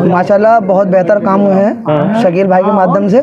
माशाल्लाह बहुत बेहतर काम हुए हैं शकील भाई के माध्यम से।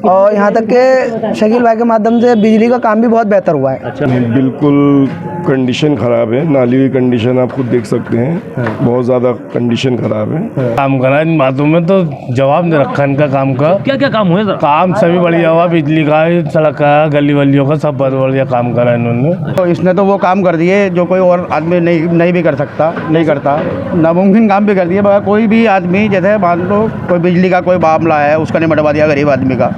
और यहाँ तक के शकील भाई के माध्यम से बिजली का काम भी बहुत बेहतर हुआ है। अच्छा, बिल्कुल कंडीशन ख़राब है, नाली की कंडीशन आप खुद देख सकते हैं, बहुत ज़्यादा कंडीशन ख़राब है। काम करा इन बातों में तो जवाब नहीं रखा इनका काम का। क्या क्या काम हुए? काम सभी बढ़िया हुआ, बिजली का, सड़क का, गली वलियों का, सब बढ़िया काम करा इन्होंने। तो इसने तो वो काम कर दिए जो कोई और आदमी नहीं भी कर सकता, नहीं करता। नामुमकिन काम भी कर दिए। मगर कोई भी आदमी जैसे मान लो कोई बिजली का कोई मामला है, उसका निपटवा दिया गरीब आदमी का।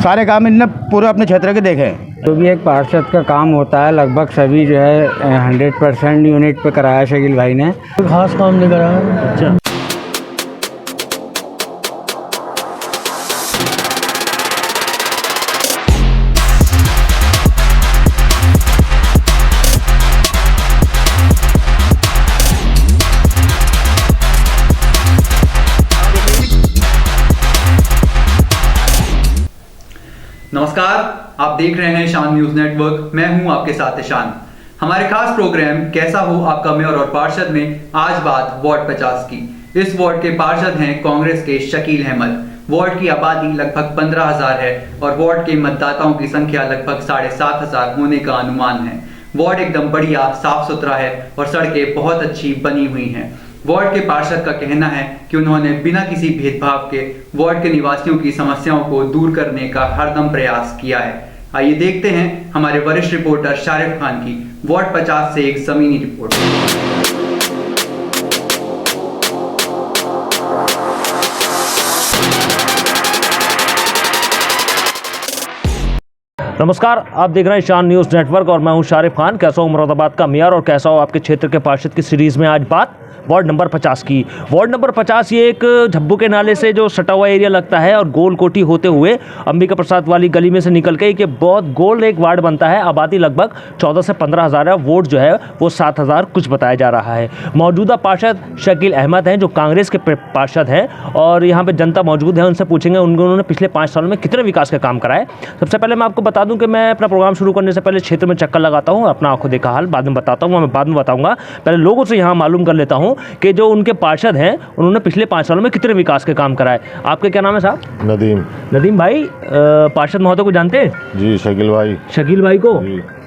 सारे काम इनने पूरे अपने क्षेत्र के देखे। जो भी एक पार्षद का काम होता है लगभग सभी जो है 100% यूनिट पे कराया शकील भाई ने। खास काम नहीं करा। अच्छा, नमस्कार, आप देख रहे हैं शान न्यूज नेटवर्क। मैं हूं आपके साथ शान। हमारे खास प्रोग्राम कैसा हो आपका मेयर और पार्षद में आज बात वार्ड 50 की। इस वार्ड के पार्षद हैं कांग्रेस के शकील अहमद। वार्ड की आबादी लगभग 15,000 है और वार्ड के मतदाताओं की संख्या लगभग 7,500 होने का अनुमान है। वार्ड एकदम बढ़िया साफ सुथरा है और सड़कें बहुत अच्छी बनी हुई हैं। वार्ड के पार्षद का कहना है कि उन्होंने बिना किसी भेदभाव के वार्ड के निवासियों की समस्याओं को दूर करने का हरदम प्रयास किया है। आइए देखते हैं हमारे वरिष्ठ रिपोर्टर शारिफ खान की वार्ड 50 से एक जमीनी रिपोर्ट। नमस्कार, आप देख रहे हैं शान न्यूज़ नेटवर्क और मैं हूं शारिफ खान। कैसा हो मुरादाबाद का मेयर और कैसा हो आपके क्षेत्र के पार्षद की सीरीज़ में आज बात वार्ड नंबर 50 की। वार्ड नंबर 50 ये एक झब्बू के नाले से जो सटा हुआ एरिया लगता है और गोल कोठी होते हुए अंबिका प्रसाद वाली गली में से निकल के कि बहुत गोल एक वार्ड बनता है। आबादी लगभग 14 से 15,000 है। वोट जो है वो 7,000 कुछ बताया जा रहा है। मौजूदा पार्षद शकील अहमद हैं जो कांग्रेस के पार्षद हैं और यहाँ पर जनता मौजूद है। उनसे पूछेंगे उन्होंने पिछले 5 सालों में कितने विकास के काम कराए। सबसे पहले मैं आपको बता दूँ कि मैं अपना प्रोग्राम शुरू करने से पहले क्षेत्र में चक्कर लगाता हूँ, अपना आंखों देखा हाल बाद में बताता हूँ। मैं बाद में बताऊँगा, पहले लोगों से यहाँ मालूम कर लेता हूँ कि जो उनके पार्षद हैं उन्होंने पिछले 5 सालों में कितने विकास के काम कराए। आपके क्या नाम है साहब? नदीम भाई। पार्षद महोदय को जानते हैं जी? शकील भाई को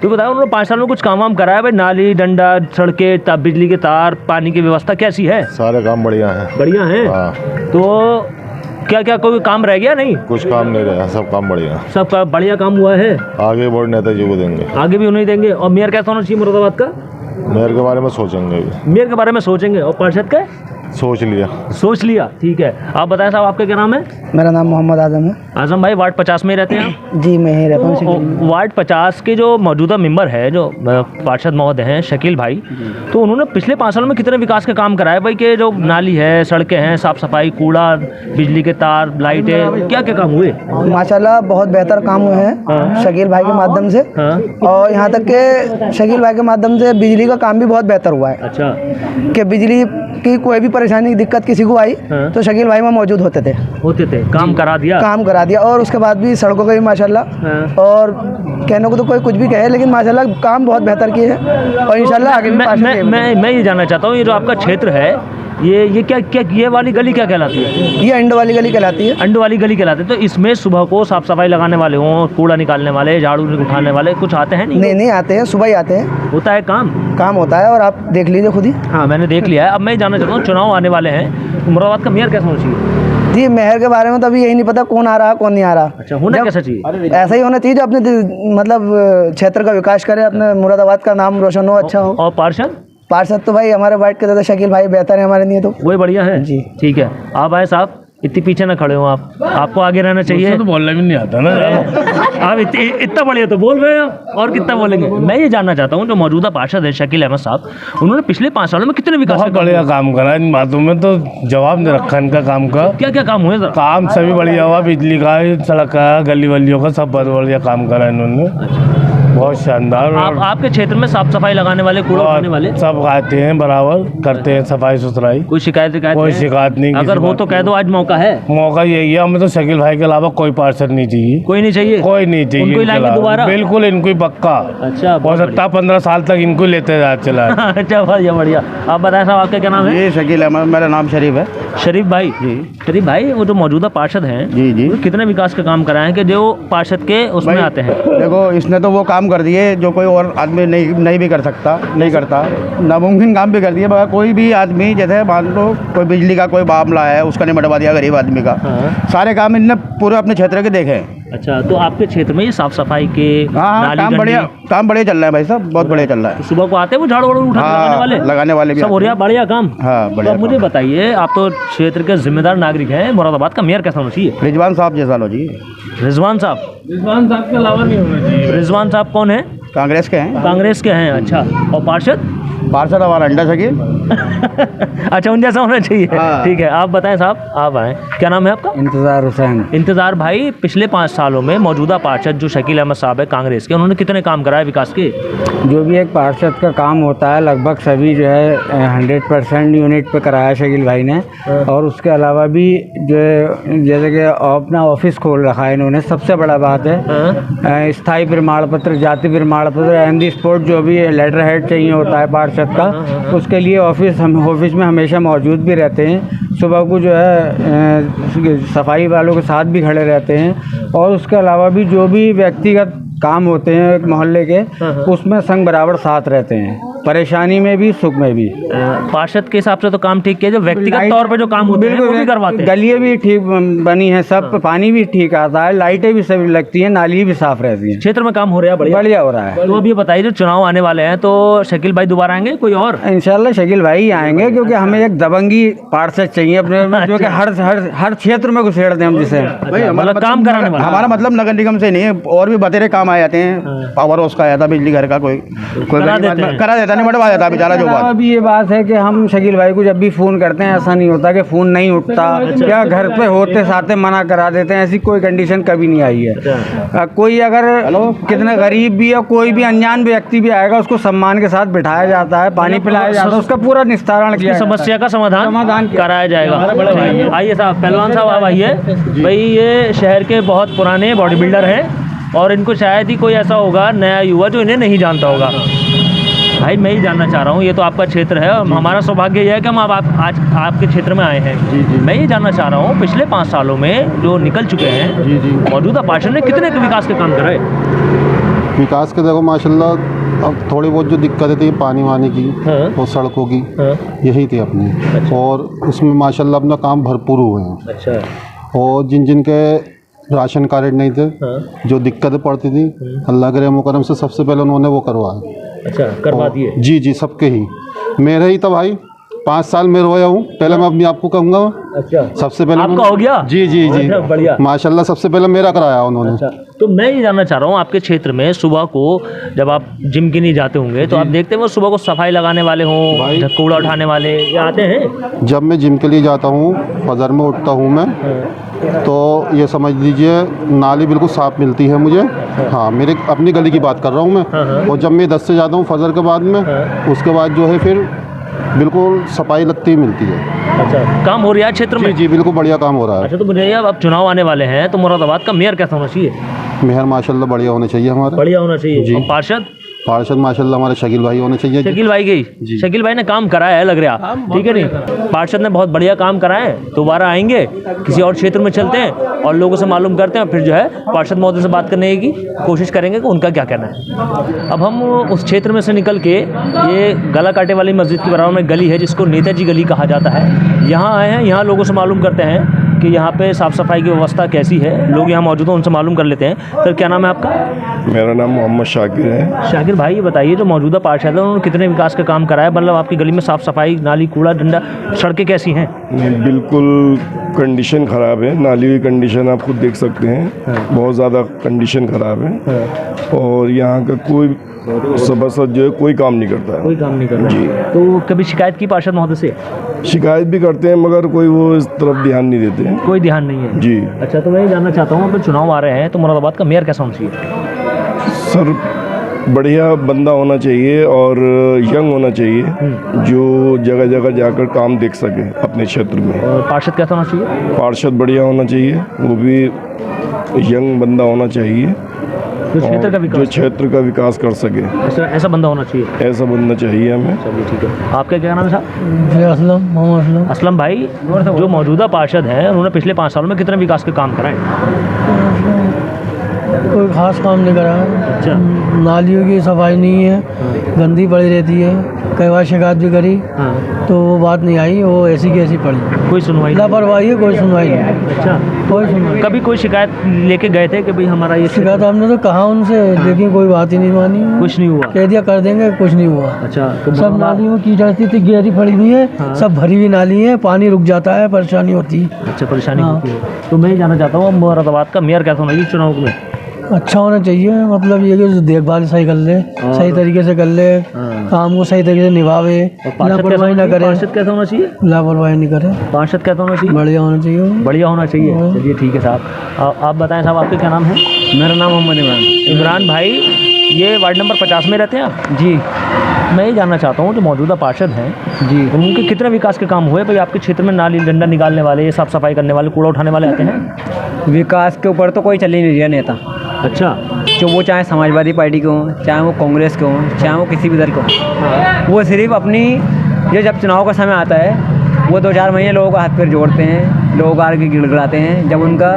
तो बताओ, उन्होंने 5 सालों में कुछ काम कराया भाई? नाली, डंडा, सड़कें, बिजली के तार, पानी की व्यवस्था कैसी है? सारे काम बढ़िया है। तो क्या क्या कोई काम रह गया? नहीं, कुछ काम नहीं रहा, सब काम बढ़िया, सब बढ़िया काम हुआ है। आगे बोर्ड नेताजी को देंगे, आगे भी उन्हें देंगे। और मेयर कैसा होना चाहिए मुरादाबाद का? मेयर के बारे में सोचेंगे। और पार्षद का सोच लिया। ठीक है, आप बताएं साहब, आपका क्या नाम है? मेरा नाम मोहम्मद आजम है। आजम भाई, वार्ड 50 में रहते हैं? जी, मैं ही रहता हूँ। तो वार्ड 50 के जो मौजूदा मेंबर है, जो पार्षद महोदय हैं शकील भाई, तो उन्होंने पिछले 5 सालों में कितने विकास के काम कराए भाई? के जो नाली है, सड़कें हैं, साफ सफाई, कूड़ा, बिजली के तार, लाइटें, क्या क्या काम हुए? माशाल्लाह बहुत बेहतर काम हुए हैं शकील भाई के माध्यम से। और यहाँ तक के शकील भाई के माध्यम से बिजली का काम भी बहुत बेहतर हुआ है। अच्छा, कि बिजली की कोई भी परेशानी दिक्कत किसी को आई तो शकील भाई में मौजूद होते थे, काम करा दिया। और उसके बाद भी सड़कों का भी माशाल्लाह, और कहने को तो कोई कुछ भी कहे लेकिन माशाल्लाह काम बहुत बेहतर किए हैं और इंशाल्लाह आगे भी। मैं ये जानना चाहता हूँ, ये जो आपका क्षेत्र है, ये क्या ये वाली गली क्या कहलाती है? ये अंडो वाली गली कहलाती है। अंडो वाली गली कहलाती है। तो इसमें सुबह को साफ सफाई लगाने वाले हों, कूड़ा निकालने वाले, झाड़ू उठाने वाले कुछ आते हैं? नहीं आते हैं, सुबह ही आते हैं। होता है काम होता है और आप देख लीजिए खुद ही। हाँ, मैंने देख लिया है। अब मैं जानना चाहता हूँ, चुनाव आने वाले हैं, तो मुरादाबाद का मेयर कैसा होना चाहिए? जी, मेयर के बारे में तो अभी यही नहीं पता कौन आ रहा कौन नहीं आ रहा। अच्छा, होना कैसा चाहिए? ऐसा ही होना चाहिए जो अपने मतलब क्षेत्र का विकास करे, अपने मुरादाबाद का नाम रोशन हो, अच्छा हो। और पार्षद तो भाई हमारे वार्ड के ज़्यादा शकील भाई बेहतर है हमारे लिए, तो वही बढ़िया है जी। ठीक है, आप आए साहब, इतनी पीछे ना खड़े हो आप, आपको आगे रहना चाहिए। तो बोलना भी नहीं आता ना आप इतना बढ़िया तो बोल रहे हो, और कितना बोलेंगे? मैं ये जानना चाहता हूँ, जो मौजूदा पार्षद है शकील अहमद साहब, उन्होंने पिछले 5 सालों में कितने विकास? बहुत बढ़िया काम करा इन बातों में तो जवाब नहीं रखा इनका काम का। क्या क्या काम हुए? काम सभी बढ़िया हुआ, बिजली का, सड़क का, गली वलियों का, सब बढ़िया काम करा इन्होंने। बहुत शानदार। आप आपके क्षेत्र में साफ सफाई लगाने वाले, कूड़ा उठाने वाले सब आते हैं, बराबर करते हैं सफाई सुथराई। कोई शिकायत कोई शिकायत नहीं। अगर हो तो कह दो, आज मौका है। मौका यही है, हमें तो शकील भाई के अलावा कोई पार्षद नहीं चाहिए। कोई नहीं चाहिए, कोई नहीं चाहिए। उनको ही इनके लाएंगे अलावा। दोबारा? बिल्कुल इनको ही पक्का। अच्छा, हो सकता है 15 साल तक इनको लेते चला। अच्छा, बढ़िया बढ़िया। आप बताएं साहब, आपका क्या नाम है? जी शकील अहमद, मेरा नाम शरीफ है। शरीफ भाई जी। शरीफ भाई, वो जो मौजूदा पार्षद हैं जी जी, वो कितने विकास का काम कराए हैं कि जो पार्षद के उसमें भाई, आते हैं? देखो इसने तो वो काम कर दिए जो कोई और आदमी नहीं भी कर सकता, नहीं करता। नामुमकिन काम भी कर दिए। मगर कोई भी आदमी, जैसे मान लो कोई बिजली का कोई मामला है, उसका निपटवा दिया गरीब आदमी का। सारे काम इनने पूरे अपने क्षेत्र के देखे हैं। अच्छा, तो आपके क्षेत्र में ये साफ सफाई के हाँ, नाली काम बढ़िया, काम बढ़िया चल रहा है भाई साहब, बहुत बढ़िया चल रहा है। सुबह को आते हैं वो झाड़ू वाड़ू उठा लगाने वाले भी सब हो रहा है, बढ़िया काम। हाँ, तो बढ़िया अब मुझे बताइए, आप तो क्षेत्र के जिम्मेदार नागरिक हैं, मुरादाबाद का मेयर कैसा होना चाहिए? रिजवान साहब जैसा लो जी। रिजवान साहब? रिजवान साहब के अलावा नहीं होना चाहिए। रिजवान साहब कौन है? कांग्रेस के हैं। कांग्रेस के हैं, अच्छा। और पार्षद? पार्षद हमारा अंडा शकील। अच्छा, उन जैसा होना चाहिए। हाँ। ठीक है, आप बताएं साहब, आप आए, क्या नाम है आपका? इंतज़ार हुसैन। इंतज़ार भाई, पिछले 5 सालों में मौजूदा पार्षद जो शकील अहमद साहब है कांग्रेस के, उन्होंने कितने काम कराए विकास के? जो भी एक पार्षद का काम होता है लगभग सभी जो है 100% यूनिट पे कराया शकील भाई ने। और उसके अलावा भी जो है जैसे कि अपना ऑफिस खोल रखा है इन्होंने, सबसे बड़ा बात है। स्थायी प्रमाण पत्र, जाति प्रमाण पत्र, ऑन दी स्पॉट जो भी लेटर हेड चाहिए होता है पार्षद का, उसके लिए ऑफिस में हमेशा मौजूद भी रहते हैं। सुबह को जो है सफाई वालों के साथ भी खड़े रहते हैं। और उसके अलावा भी जो भी व्यक्तिगत काम होते हैं एक मोहल्ले के, उसमें संग बराबर साथ रहते हैं, परेशानी में भी सुख में भी। पार्षद के हिसाब से तो काम ठीक किया, जो व्यक्तिगत तौर पे जो काम होते हैं वो भी करवाते हैं। गलियाँ भी ठीक बनी है, सब पानी भी ठीक आता है, लाइटें भी सभी लगती हैं, नाली भी साफ रहती है। क्षेत्र में काम हो रहा है, बढ़िया हो रहा है। तो अब ये बताइए, जो चुनाव आने वाले हैं तो शकील भाई दोबारा आएंगे कोई और? इंशाल्लाह शकील भाई ही आएंगे, क्योंकि हमें एक दबंगी पार्षद चाहिए अपने, जो कि हर क्षेत्र में घुसेड़ दें हम जिसे। मतलब काम कराने वाला। हमारा मतलब नगर निगम से नहीं है, और भी बतेरे काम आ जाते हैं। पावर हाउस का आया था, बिजली घर का, कोई करा देता, नहीं बढ़वा देता बेचारा। जो बात अभी ये बात है कि हम शकील भाई को जब भी फ़ोन करते हैं, ऐसा नहीं होता कि फ़ोन नहीं उठता या घर पे होते साथे मना करा देते हैं, ऐसी कोई कंडीशन कभी नहीं आई है। कोई अगर कितना गरीब भी या कोई भी अनजान व्यक्ति भी आएगा, उसको सम्मान के साथ बिठाया जाता है, पानी पिलाया जाता है, उसका पूरा निस्तारण किया, समस्या का समाधान कराया जाएगा। आइए साहब, पहलवान साहब आप आइए। भाई ये शहर के बहुत पुराने बॉडी बिल्डर हैं और इनको शायद ही कोई ऐसा होगा नया युवा जो इन्हें नहीं जानता होगा। भाई मैं ही जानना चाह रहा हूँ, ये तो आपका क्षेत्र है और हमारा सौभाग्य यह है कि हम आज आपके क्षेत्र में आए हैं। मैं ये जानना चाह रहा हूँ, पिछले 5 सालों में जो निकल चुके हैं मौजूदा पार्षद ने कितने विकास के काम कराए? विकास के देखो माशाल्लाह, अब थोड़ी बहुत जो दिक्कतें थी पानी वानी की और सड़कों की, यही थी अपनी। और उसमें माशाल्लाह अपना काम भरपूर हुए हैं। अच्छा। और जिन के राशन कार्ड नहीं थे, जो दिक्कतें पड़ती थी, अल्लाह के रहम करम से सबसे पहले उन्होंने वो करवाया। अच्छा, करवा दिए? जी जी, सबके ही। मेरे ही था भाई, 5 साल में रोया हूँ, पहले मैं अपने आप को कहूँगा। अच्छा, सबसे पहले आपका हो गया? जी जी जी, बढ़िया, माशाल्लाह सबसे पहले मेरा कराया उन्होंने। अच्छा, तो मैं ये जानना चाह रहा हूँ, आपके क्षेत्र में सुबह को जब आप जिम के नहीं जाते होंगे तो आप देखते हैं वो सुबह को सफाई लगाने वाले हों, कूड़ा उठाने वाले ये आते हैं? जब मैं जिम के लिए जाता हूँ, फजर में उठता हूँ मैं, तो ये समझ लीजिए नाली बिल्कुल साफ़ मिलती है मुझे। हाँ, मेरे अपनी गली की बात कर रहा हूँ मैं। और जब मैं 10 से जाता हूँ फजर के बाद में, उसके बाद जो है फिर बिल्कुल सफाई लगती मिलती है। अच्छा, काम हो रहा है क्षेत्र में? जी जी, बिल्कुल बढ़िया काम हो रहा है। अच्छा, तो मुझे अब चुनाव आने वाले हैं तो मुरादाबाद का मेयर कैसा होना चाहिए? मेयर माशाल्लाह बढ़िया होना चाहिए हमारा। बढ़िया होना चाहिए जी। और पार्षद माशाल्लाह हमारे शकील भाई होने चाहिए। शकील भाई गई, शकील भाई ने काम कराया है लग रहा, ठीक है नहीं? पार्षद ने बहुत बढ़िया काम कराया है, दोबारा आएंगे, किसी और क्षेत्र में चलते हैं और लोगों से मालूम करते हैं, फिर जो है पार्षद महोदय से बात करने की कोशिश करेंगे कि उनका क्या कहना है। अब हम उस क्षेत्र में से निकल के, ये गला काटे वाली मस्जिद के बराबर में गली है जिसको नेताजी गली कहा जाता है, यहाँ आए हैं। यहाँ लोगों से मालूम करते हैं कि यहाँ पे साफ़ सफाई की व्यवस्था कैसी है। लोग यहाँ मौजूद हैं, उनसे मालूम कर लेते हैं। सर क्या नाम है आपका? मेरा नाम मोहम्मद शाकिर है। शाकिर भाई ये बताइए, जो मौजूदा पार्षद है उन्होंने कितने विकास का काम कराया? मतलब आपकी गली में साफ़ सफाई, नाली, कूड़ा डंडा, सड़कें कैसी हैं? बिल्कुल कंडीशन ख़राब है, नाली की कंडीशन आप खुद देख सकते हैं, बहुत ज़्यादा कंडीशन ख़राब है। और यहाँ का कोई सभासद जो है कोई काम नहीं करता है। कोई काम नहीं कर रहा जी। तो कभी शिकायत की पार्षद महोदय से? शिकायत भी करते हैं मगर कोई वो इस तरफ ध्यान नहीं देते हैं। कोई ध्यान नहीं है जी। अच्छा, तो मैं ये जानना चाहता हूँ, अब चुनाव आ रहे हैं तो मुरादाबाद का मेयर कैसा होना चाहिए? सर बढ़िया बंदा होना चाहिए और यंग होना चाहिए जो जगह जगह जाकर काम देख सके अपने क्षेत्र में। और पार्षद कैसा होना चाहिए? पार्षद बढ़िया होना चाहिए, वो भी यंग बंदा होना चाहिए जो क्षेत्र का जो विकास क्षेत्र का विकास कर सके, ऐसा बंदा होना चाहिए। ऐसा बंदा चाहिए हमें। चलिए ठीक है। आपका क्या नाम है साहब? जी असलम, मोहम्मद असलम। असलम भाई, जो मौजूदा पार्षद हैं उन्होंने पिछले 5 सालों में कितने विकास के काम कराए? कोई खास काम नहीं करा है। अच्छा। नालियों की सफाई नहीं है, गंदी पड़ी रहती है, कई बार शिकायत भी करी तो वो बात नहीं आई, वो ऐसी की ऐसी पड़ी। कोई सुनवाई नहीं? लापरवाही है, कोई सुनवाई नहीं। अच्छा, कोई सुनवाई। कभी कोई शिकायत लेके गए थे कि भाई हमारा ये शिकायत हमने तो कहा उनसे, लेकिन कोई बात ही नहीं मानी। कुछ नहीं हुआ? कह दिया कर देंगे, कुछ नहीं हुआ। अच्छा, तो सब नालियों में कीचड़ थी, गहरी पड़ी हुई है, सब भरी हुई नाली है, पानी रुक जाता है, परेशानी होती है। अच्छा, परेशानी होती है। तो मैं ये जानना चाहता हूँ मुरादाबाद का मेयर कैसा होना चाहिए चुनाव में? अच्छा होना चाहिए, मतलब ये कि देखभाल सही कर ले, सही तरीके से कर ले, काम को सही तरीके से निभावे, लापरवाही ना करे। पार्षद कैसा होना चाहिए? लापरवाही नहीं करे। पार्षद कैसा होना चाहिए? बढ़िया होना चाहिए। बढ़िया होना चाहिए। चलिए ठीक है साहब। आप बताएं साहब, आपका क्या नाम है? मेरा नाम मोहम्मद इमरान। इमरान भाई, ये वार्ड नंबर 50 में रहते हैं आप? जी मैं ये जानना चाहता हूँ जो मौजूदा पार्षद हैं जी, उनके कितने विकास के काम हुए भाई आपके क्षेत्र में? नाली डंडा निकालने वाले, साफ सफाई करने वाले, कूड़ा उठाने वाले आते हैं? विकास के ऊपर तो कोई चल ही नहीं रहा नेता, अच्छा। जो वो चाहे समाजवादी पार्टी के हों, चाहे वो कांग्रेस के हों, चाहे वो किसी भी दल के हों, वो सिर्फ अपनी ये जब चुनाव का समय आता है वो 2-4 महीने लोगों का हाथ पैर जोड़ते हैं, लोग आगे गिड़गिड़ाते हैं। जब उनका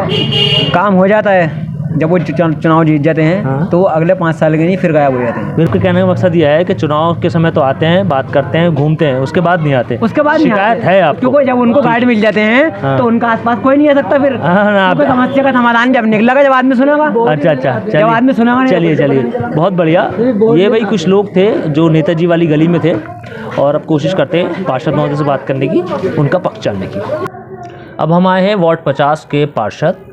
काम हो जाता है, जब वो चुनाव जीत जाते हैं तो वो अगले 5 साल के नहीं फिर गायब हो जाते हैं। मेरे को कहने का मकसद यह है कि चुनाव के समय तो आते हैं, बात करते हैं, घूमते हैं, उसके बाद नहीं आते। उसके बाद शिकायत है आपको? क्योंकि जब उनको गाइड मिल जाते हैं तो उनका आसपास कोई नहीं आ सकता फिर। क्योंकि समस्या का समाधान जब निकलेगा, जब आदमी सुनेगा। अच्छा अच्छा, जब आदमी सुनेगा। चलिए चलिए, बहुत बढ़िया। ये भाई कुछ लोग थे जो नेताजी वाली गली में थे और अब कोशिश करते हैं पार्षद महोदय से बात करने की, उनका पक्ष जानने की। अब हम आए हैं वार्ड 50 के पार्षद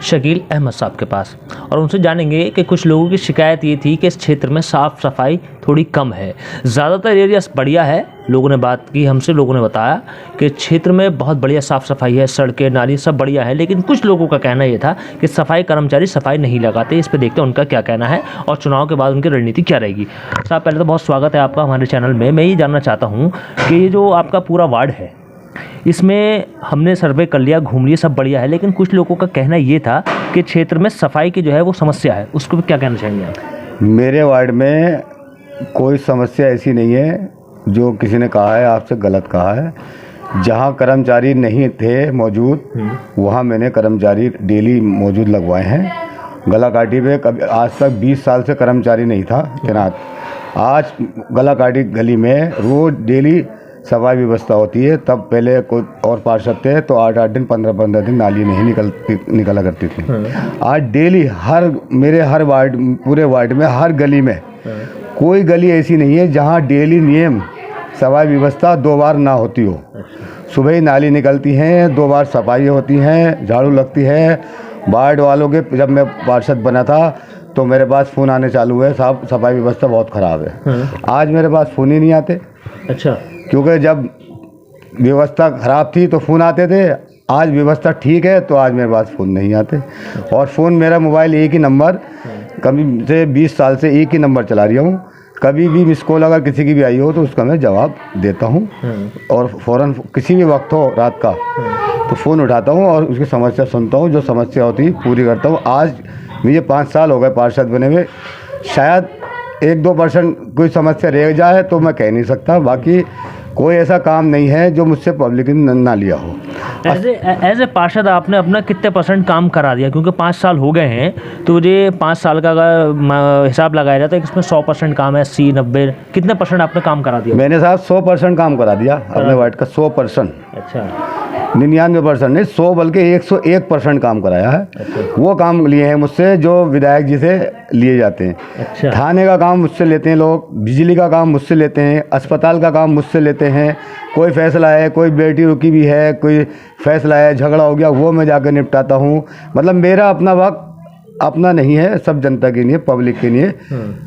शकील अहमद साहब के पास और उनसे जानेंगे कि कुछ लोगों की शिकायत ये थी कि इस क्षेत्र में साफ़ सफाई थोड़ी कम है। ज़्यादातर एरिया बढ़िया है, लोगों ने बात की हमसे, लोगों ने बताया कि क्षेत्र में बहुत बढ़िया साफ़ सफाई है, सड़कें नाली सब बढ़िया है, लेकिन कुछ लोगों का कहना ये था कि सफाई कर्मचारी सफाई नहीं लगाते। इस पर देखते हैं उनका क्या कहना है और चुनाव के बाद उनकी रणनीति क्या रहेगी। साहब पहले तो बहुत स्वागत है आपका हमारे चैनल में। मैं ये जानना चाहता हूँ कि ये जो आपका पूरा वार्ड है इसमें हमने सर्वे कर लिया, घूम लिया, सब बढ़िया है, लेकिन कुछ लोगों का कहना ये था कि क्षेत्र में सफाई की जो है वो समस्या है, उसको भी क्या कहना चाहेंगे आप? मेरे वार्ड में कोई समस्या ऐसी नहीं है जो किसी ने कहा है, आपसे गलत कहा है। जहाँ कर्मचारी नहीं थे मौजूद वहाँ मैंने कर्मचारी डेली मौजूद लगवाए हैं। गलाकाटी पे कभी आज तक 20 साल से कर्मचारी नहीं था तैनात। आज गलाकाटी गली में रोज़ डेली सफाई व्यवस्था होती है। तब पहले कोई और पार्षद थे तो 8-8 दिन 15-15 दिन नाली नहीं निकला करती थी। आज डेली मेरे हर वार्ड, पूरे वार्ड में हर गली में कोई गली ऐसी नहीं है जहां डेली नियम सफाई व्यवस्था 2 बार ना होती हो। सुबह ही नाली निकलती हैं, 2 बार सफाई होती हैं, झाड़ू लगती है। वार्ड वालों के जब मैं पार्षद बना था तो मेरे पास फ़ोन आने चालू हुए, साहब सफाई व्यवस्था बहुत ख़राब है। आज मेरे पास फ़ोन ही नहीं आते। अच्छा, क्योंकि जब व्यवस्था ख़राब थी तो फ़ोन आते थे, आज व्यवस्था ठीक है तो आज मेरे पास फ़ोन नहीं आते। और फ़ोन मेरा मोबाइल एक ही नंबर, कभी से 20 साल से एक ही नंबर चला रही हूँ। कभी भी मिस कॉल अगर किसी की भी आई हो तो उसका मैं जवाब देता हूँ और फ़ौरन किसी भी वक्त हो रात का तो फ़ोन उठाता हूँ और उसकी समस्या सुनता हूँ, जो समस्या होती है पूरी करता हूँ। आज मुझे 5 साल हो गए पार्षद बने हुए, शायद 1-2% कोई समस्या रह जाए तो मैं कह नहीं सकता, बाकी कोई ऐसा काम नहीं है जो मुझसे पब्लिक ने ना लिया हो। एज ए पार्षद आपने अपना कितने % काम करा दिया? क्योंकि 5 साल हो गए हैं तो मुझे 5 साल का अगर हिसाब लगाया जाता है इसमें 100% काम है, 80, 90, कितने % आपने काम करा दिया? मैंने साहब 100% काम करा दिया अपने वार्ड का, 100%। अच्छा, 99% नहीं, 100 बल्कि 101% काम कराया है। अच्छा। वो काम लिए हैं मुझसे जो विधायक जी से लिए जाते हैं। अच्छा। थाने का काम मुझसे लेते हैं लोग, बिजली का काम मुझसे लेते हैं, अस्पताल का काम मुझसे लेते हैं। कोई फैसला है, कोई बेटी रुकी भी है, कोई फैसला है, झगड़ा हो गया, वो मैं जाकर निपटाता हूँ। मतलब मेरा अपना वक्त अपना नहीं है, सब जनता के लिए, पब्लिक के लिए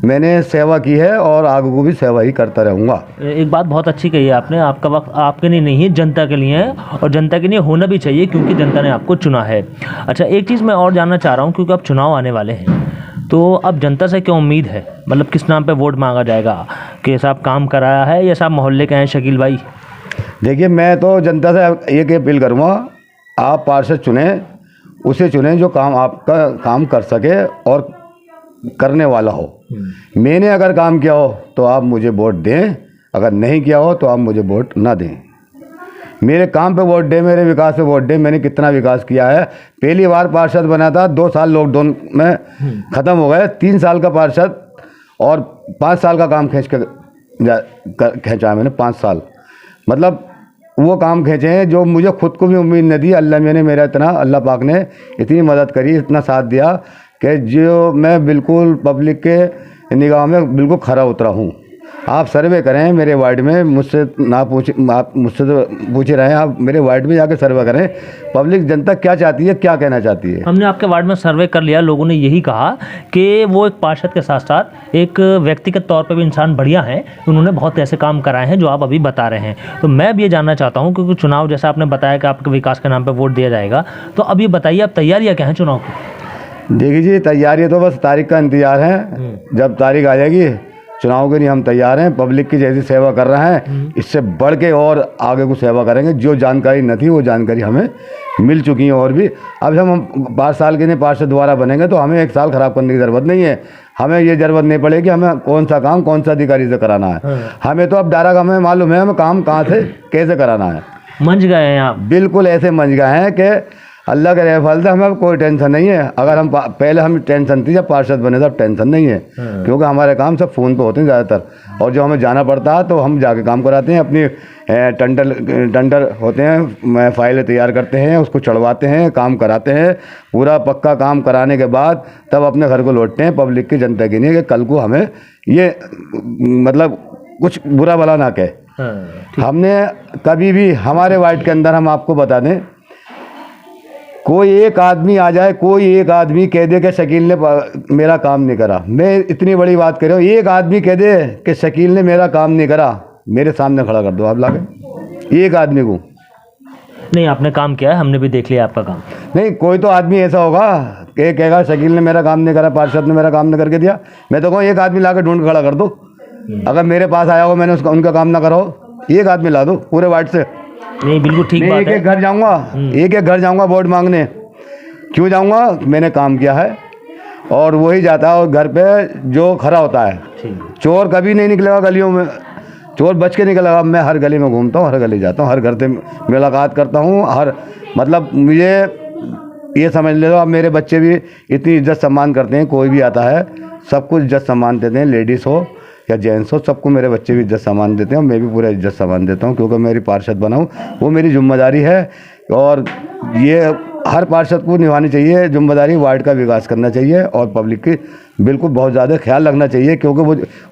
मैंने सेवा की है और आगे को भी सेवा ही करता रहूँगा। एक बात बहुत अच्छी कही है आपने, आपका वक्त आपके लिए नहीं है, जनता के लिए है और जनता के लिए होना भी चाहिए क्योंकि जनता ने आपको चुना है। अच्छा, एक चीज़ मैं और जानना चाह रहा हूँ, क्योंकि अब चुनाव आने वाले हैं तो अब जनता से क्या उम्मीद है, मतलब किस नाम पे वोट मांगा जाएगा, कि साहब काम कराया है या साहब मोहल्ले के हैं शकील भाई? देखिए, मैं तो जनता से एक अपील करूँगा, आप पार्षद चुने, उसे चुने जो काम आपका काम कर सके और करने वाला हो। मैंने अगर काम किया हो तो आप मुझे वोट दें, अगर नहीं किया हो तो आप मुझे वोट ना दें। मेरे काम पे वोट दें, मेरे विकास पे वोट दें। मैंने कितना विकास किया है। पहली बार पार्षद बना था, 2 साल लॉकडाउन में ख़त्म हो गए। 3 साल का पार्षद और 5 साल का काम खींचा मैंने। 5 साल मतलब वो काम खींचे हैं जो मुझे खुद को भी उम्मीद नहीं थी। अल्लाह पाक ने इतनी मदद करी, इतना साथ दिया कि जो मैं बिल्कुल पब्लिक के निगाह में बिल्कुल खरा उतरा हूँ। आप सर्वे करें मेरे वार्ड में, मुझसे ना पूछे, आप मुझसे तो पूछे रहे हैं, आप मेरे वार्ड में जाकर सर्वे करें, पब्लिक जनता क्या चाहती है, क्या कहना चाहती है। हमने आपके वार्ड में सर्वे कर लिया, लोगों ने यही कहा कि वो एक पार्षद के साथ साथ एक व्यक्तिगत तौर पे भी इंसान बढ़िया हैं, उन्होंने बहुत ऐसे काम कराए हैं जो आप अभी बता रहे हैं। तो मैं भी ये जानना चाहता हूँ, क्योंकि चुनाव जैसा आपने बताया कि आपके विकास के नाम पर वोट दिया जाएगा, तो अब ये बताइए आप तैयारियाँ क्या हैं चुनाव की? देखिए जी, तैयारी तो बस तारीख का इंतजार है। जब तारीख आ जाएगी चुनाव के लिए हम तैयार हैं। पब्लिक की जैसी सेवा कर रहे हैं, इससे बढ़ के और आगे को सेवा करेंगे। जो जानकारी न थी वो जानकारी हमें मिल चुकी है। और भी अब हम 5 साल के लिए पार्षद दोबारा बनेंगे तो हमें 1 साल ख़राब करने की ज़रूरत नहीं है। हमें ये ज़रूरत नहीं पड़ेगी हमें कौन सा काम कौन सा अधिकारी से कराना है। हमें तो अब डायरेक्ट हमें मालूम है हमें काम कहाँ से कैसे कराना है। मंझ गए हैं आप? बिल्कुल ऐसे मंझ गए हैं कि अल्लाह के रहफल से हमें कोई टेंशन नहीं है। अगर हम पहले हम टेंशन थी, जब पार्षद बने तब टेंशन नहीं है, क्योंकि हमारे काम सब फ़ोन पे होते हैं ज़्यादातर। और जो हमें जाना पड़ता है तो हम जाके काम कराते हैं। अपनी टेंडर होते हैं, फाइलें तैयार करते हैं, उसको चढ़वाते हैं, काम कराते हैं। पूरा पक्का काम कराने के बाद तब अपने घर को लौटते हैं। पब्लिक की जनता की नहीं कि कल को हमें ये मतलब कुछ बुरा भला ना कहे। हमने कभी भी हमारे वार्ड के अंदर, हम आपको बता दें, कोई एक आदमी आ जाए, कोई एक आदमी कह दे कि शकील ने मेरा काम नहीं करा, मैं इतनी बड़ी बात कर रहा हूँ, एक आदमी कह दे कि शकील ने मेरा काम नहीं करा, मेरे सामने खड़ा कर दो आप लाके एक आदमी को। नहीं, आपने काम किया है, हमने भी देख लिया आपका काम। नहीं, कोई तो आदमी ऐसा होगा कि कहेगा शकील ने मेरा काम नहीं करा, पार्षद ने मेरा काम नहीं करके दिया। मैं तो कहूँ एक आदमी ला के ढूंढ खड़ा कर दो। अगर मेरे पास आया हो, मैंने उनका काम ना करा हो, एक आदमी ला दो पूरे वार्ड से। नहीं, बिल्कुल ठीक बात है। एक घर जाऊंगा, एक घर जाऊंगा वोट मांगने। क्यों जाऊंगा? मैंने काम किया है। और वही जाता है और घर पे जो खड़ा होता है। चोर कभी नहीं निकलेगा गलियों में, चोर बच के निकलेगा। मैं हर गली में घूमता हूँ, हर गली जाता हूँ, हर घर से मुलाकात करता हूँ। हर मतलब मुझे ये समझ ले लो, अब मेरे बच्चे भी इतनी इज्जत सम्मान करते हैं। कोई भी आता है सब कुछ इज्जत सम्मान देते हैं, लेडीज़ हो या जेंट्स हो, सबको मेरे बच्चे भी इज्जत सामान देते हैं। मैं भी पूरा इज्जत सामान देता हूँ, क्योंकि मेरी पार्षद बनाऊँ वो मेरी जिम्मेदारी है। और ये हर पार्षद को निभानी चाहिए जिम्मेदारी। वार्ड का विकास करना चाहिए और पब्लिक की बिल्कुल बहुत ज़्यादा ख्याल रखना चाहिए, क्योंकि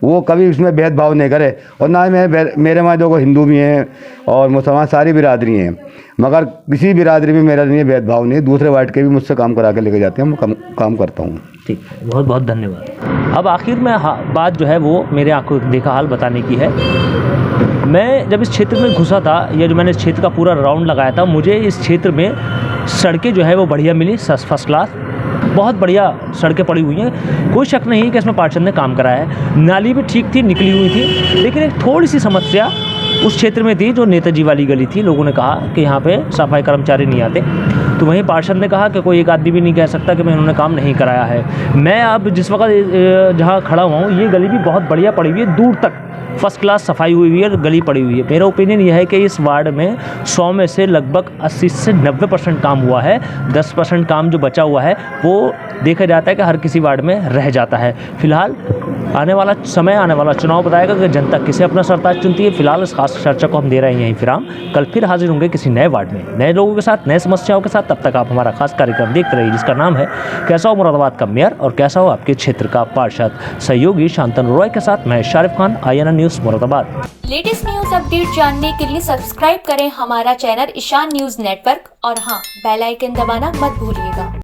वो कभी इसमें भेदभाव नहीं करे। और ना ही मेरे वहाँ जो हिंदू भी हैं और मुसलमान, सारी बिरादरी हैं, मगर किसी बिरादरी में मेरा नहीं भेदभाव नहीं। दूसरे वार्ड के भी मुझसे काम करा के लेके जाते हैं, मैं काम करता हूँ। ठीक है, बहुत बहुत धन्यवाद। अब आखिर में बात जो है वो मेरे आंखों देखा हाल बताने की है। मैं जब इस क्षेत्र में घुसा था, या जो मैंने इस क्षेत्र का पूरा राउंड लगाया था, मुझे इस क्षेत्र में सड़कें जो है वो बढ़िया मिली, फर्स्ट क्लास, बहुत बढ़िया सड़कें पड़ी हुई हैं। कोई शक नहीं कि इसमें पार्षद ने काम कराया है। नाली भी ठीक थी, निकली हुई थी, लेकिन एक थोड़ी सी समस्या उस क्षेत्र में थी, जो नेताजी वाली गली थी। लोगों ने कहा कि यहाँ पे सफाई कर्मचारी नहीं आते, तो वहीं पार्षद ने कहा कि कोई एक आदमी भी नहीं कह सकता कि मैं इन्होंने काम नहीं कराया है। मैं अब जिस वक्त जहाँ खड़ा हुआ हूँ, ये गली भी बहुत बढ़िया पड़ी हुई है, दूर तक फर्स्ट क्लास सफाई हुई है, गली पड़ी हुई है। मेरा ओपिनियन यह है कि इस वार्ड में 100 में से लगभग 80 से 90% काम हुआ है। 10% काम जो बचा हुआ है वो देखा जाता है कि हर किसी वार्ड में रह जाता है। फिलहाल आने वाला समय, आने वाला चुनाव बताएगा कि जनता किसे अपना सरताज चुनती है। फिलहाल इस खास चर्चा को हम दे रहे हैं यहीं फिराम। कल फिर हाजिर होंगे किसी नए वार्ड में, नए लोगों के साथ, नए समस्याओं के साथ। तब तक आप हमारा खास कार्यक्रम देखते रहिए, जिसका नाम है कैसा हो मुरादाबाद का मेयर और कैसा हो आपके क्षेत्र का पार्षद। सहयोगी शांतनु रॉय के साथ मैं Sharif Khan, INN news Moradabad. Latest news update जानने के लिए सब्सक्राइब करें हमारा चैनल ईशान न्यूज नेटवर्क, और हाँ, बेल आइकन दबाना मत भूलिएगा।